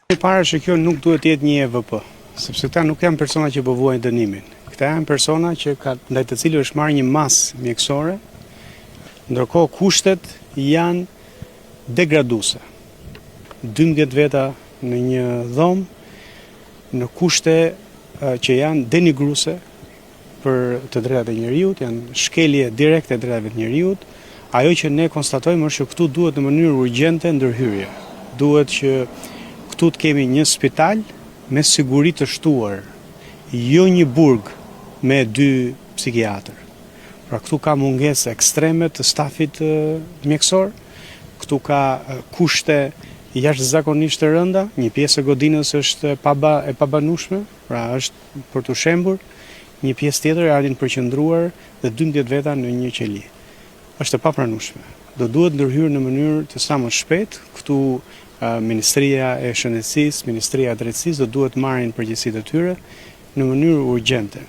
Para që kjo nuk duhet jetë një EVP, sepse këta nuk janë persona që bëvuajnë dënimin. Këta janë persona që ndaj të cilëve është marrë një masë mjekësore, ndërkohë kushtet janë degraduese. 12 veta në një dhomë, në kushte që janë denigruese për të drejtat e njerëzit, janë shkelje direkte e drejtave të njerëzit. Ajo që ne konstatojmë është që këtu duhet në mënyrë urgjente ndërhyrje. Duhet që këtu të kemi një spital me siguri të shtuar, jo një burg me 2 psikiatër. Pra këtu ka mungesë ekstreme të stafit mjekësor, këtu ka kushte jashtëzakonisht të rënda, një pjesë e godinës është e pabanueshme, pra është për të shembur, një pjesë tjetër janë përqendruar dhe 12 veta në një qeli. Është e papranueshme. Do duhet ndërhyrë në mënyrë të sa më shpejt, këtu Ministria e Shëndetësisë, Ministria e Drejtësisë do duhet marrin përgjegjësitë e tyre në mënyrë urgjente.